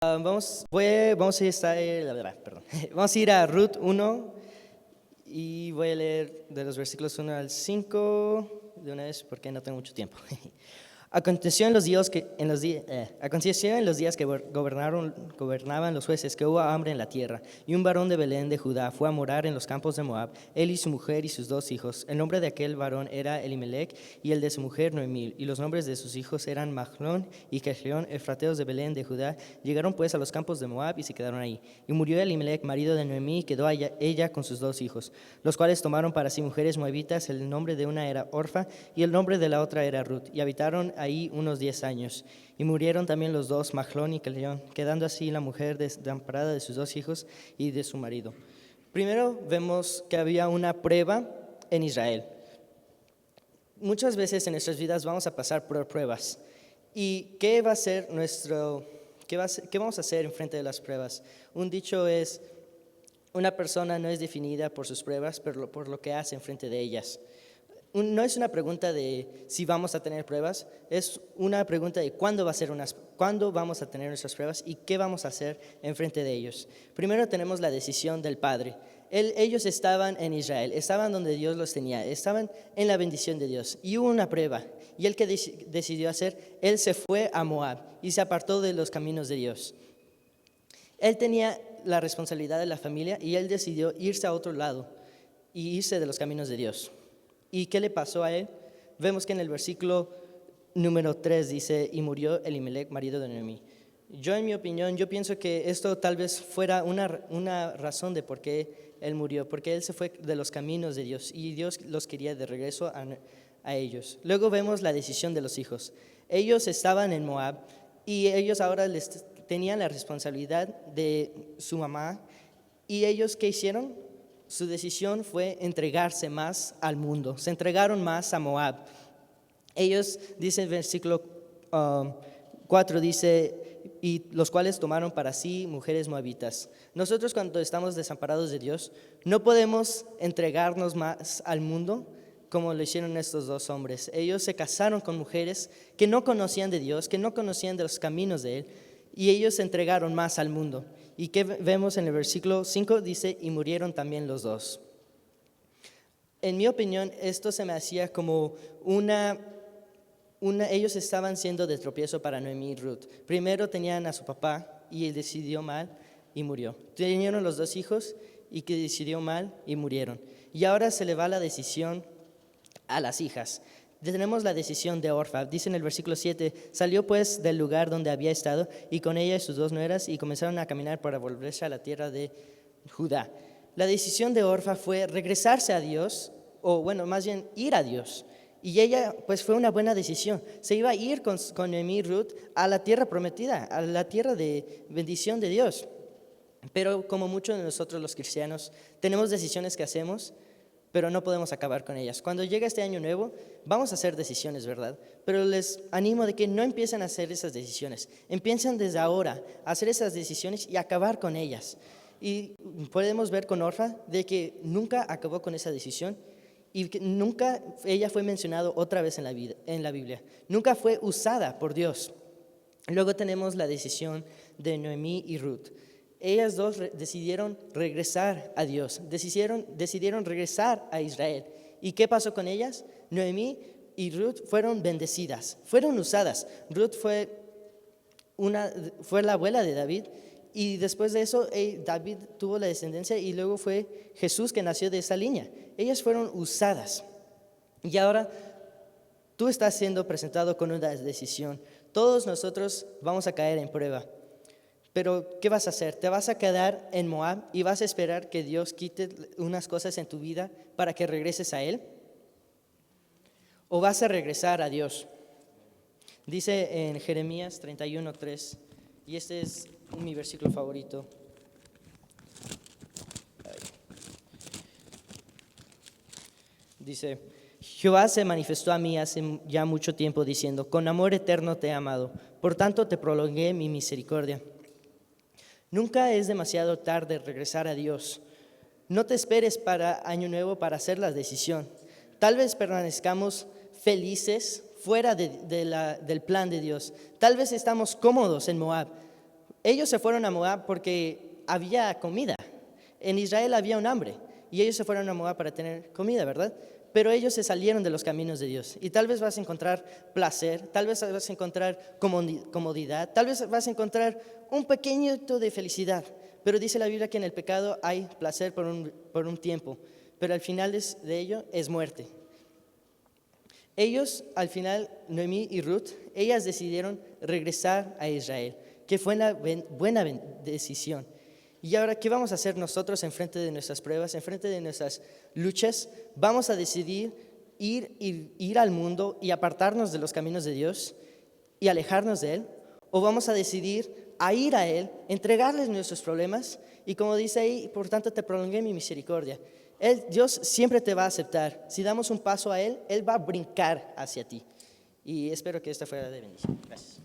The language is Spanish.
Vamos a perdón. Vamos a ir a Ruth 1 y voy a leer de los versículos 1 al 5 de una vez porque no tengo mucho tiempo. Aconteció en los días que gobernaban los jueces que hubo hambre en la tierra, y un varón de Belén de Judá fue a morar en los campos de Moab, él y su mujer y sus 2 hijos. El nombre de aquel varón era Elimelech, y el de su mujer Noemí, y los nombres de sus hijos eran Mahlón y Kelión, efrateos de Belén de Judá. Llegaron pues a los campos de Moab y se quedaron ahí. Y murió Elimelech, marido de Noemí, y quedó ella con sus 2 hijos, los cuales tomaron para sí mujeres moabitas. El nombre de una era Orfa, y el nombre de la otra era Ruth, y habitaron ahí unos 10 años. Y murieron también los 2, Mahlón y Kelión, quedando así la mujer desamparada de sus 2 hijos y de su marido. Primero vemos que había una prueba en Israel. Muchas veces en nuestras vidas vamos a pasar por pruebas. ¿Y qué va a ser qué vamos a hacer en frente de las pruebas? Un dicho es: una persona no es definida por sus pruebas, pero por lo que hace en frente de ellas. No es una pregunta de si vamos a tener pruebas, es una pregunta de cuándo vamos a tener nuestras pruebas y qué vamos a hacer en frente de ellos. Primero tenemos la decisión del Padre. Ellos estaban en Israel, estaban donde Dios los tenía, estaban en la bendición de Dios, y hubo una prueba. Y él, que decidió hacer, él se fue a Moab y se apartó de los caminos de Dios. Él tenía la responsabilidad de la familia y él decidió irse a otro lado y irse de los caminos de Dios. ¿Y qué le pasó a él? Vemos que en el versículo número 3 dice: y murió Elimelech, marido de Noemí. Yo, en mi opinión, yo pienso que esto tal vez fuera una razón de por qué él murió, porque él se fue de los caminos de Dios y Dios los quería de regreso a ellos. Luego vemos la decisión de los hijos. Ellos estaban en Moab y ellos ahora tenían la responsabilidad de su mamá. ¿Y ellos qué hicieron? Su decisión fue entregarse más al mundo, se entregaron más a Moab. Ellos, dice el versículo 4, dice: y los cuales tomaron para sí mujeres moabitas. Nosotros, cuando estamos desamparados de Dios, no podemos entregarnos más al mundo como lo hicieron estos 2 hombres. Ellos se casaron con mujeres que no conocían de Dios, que no conocían de los caminos de Él, y ellos se entregaron más al mundo. ¿Y qué vemos en el versículo 5? Dice: y murieron también los 2. En mi opinión, esto se me hacía como ellos estaban siendo de tropiezo para Noemí y Ruth. Primero tenían a su papá y él decidió mal y murió. Tenían los 2 hijos y que decidió mal y murieron. Y ahora se le va la decisión a las hijas. Tenemos la decisión de Orfa. Dice en el versículo 7: salió pues del lugar donde había estado, y con ella y sus 2 nueras, y comenzaron a caminar para volverse a la tierra de Judá. La decisión de Orfa fue regresarse a Dios, o bueno, más bien ir a Dios. Y ella, pues, fue una buena decisión. Se iba a ir con Noemí y Ruth a la tierra prometida, a la tierra de bendición de Dios. Pero como muchos de nosotros los cristianos, tenemos decisiones que hacemos, pero no podemos acabar con ellas. Cuando llega este año nuevo, vamos a hacer decisiones, ¿verdad? Pero les animo de que no empiecen a hacer esas decisiones. Empiecen desde ahora a hacer esas decisiones y acabar con ellas. Y podemos ver con Orfa de que nunca acabó con esa decisión y que nunca ella fue mencionada otra vez en la Biblia. Nunca fue usada por Dios. Luego tenemos la decisión de Noemí y Ruth. Ellas 2 decidieron regresar a Dios, decidieron regresar a Israel. ¿Y qué pasó con ellas? Noemí y Ruth fueron bendecidas, fueron usadas. Ruth fue la abuela de David, y después de eso David tuvo la descendencia, y luego fue Jesús que nació de esa línea. Ellas fueron usadas. Y ahora tú estás siendo presentado con una decisión. Todos nosotros vamos a caer en prueba. Pero, ¿qué vas a hacer? ¿Te vas a quedar en Moab y vas a esperar que Dios quite unas cosas en tu vida para que regreses a Él? ¿O vas a regresar a Dios? Dice en Jeremías 31:3, y este es mi versículo favorito. Dice: Jehová se manifestó a mí hace ya mucho tiempo diciendo: con amor eterno te he amado, por tanto te prolongué mi misericordia. Nunca es demasiado tarde regresar a Dios. No te esperes para Año Nuevo para hacer la decisión. Tal vez permanezcamos felices fuera del plan de Dios. Tal vez estamos cómodos en Moab, Ellos se fueron a Moab porque había comida. En Israel había un hambre y ellos se fueron a Moab para tener comida, ¿verdad? Pero ellos se salieron de los caminos de Dios. Y tal vez vas a encontrar placer, tal vez vas a encontrar comodidad, tal vez vas a encontrar un pequeñito de felicidad. Pero dice la Biblia que en el pecado hay placer por un tiempo, pero al final de ello es muerte. Ellos, al final, Noemí y Ruth, ellas decidieron regresar a Israel, que fue una buena decisión. Y ahora, ¿qué vamos a hacer nosotros en frente de nuestras pruebas, en frente de nuestras luchas? Vamos a decidir ir al mundo y apartarnos de los caminos de Dios y alejarnos de Él, o vamos a decidir a ir a Él, entregarles nuestros problemas y como dice ahí, por tanto te prolongué mi misericordia. Dios siempre te va a aceptar. Si damos un paso a Él, Él va a brincar hacia ti. Y espero que esta fuera de bendición. Gracias.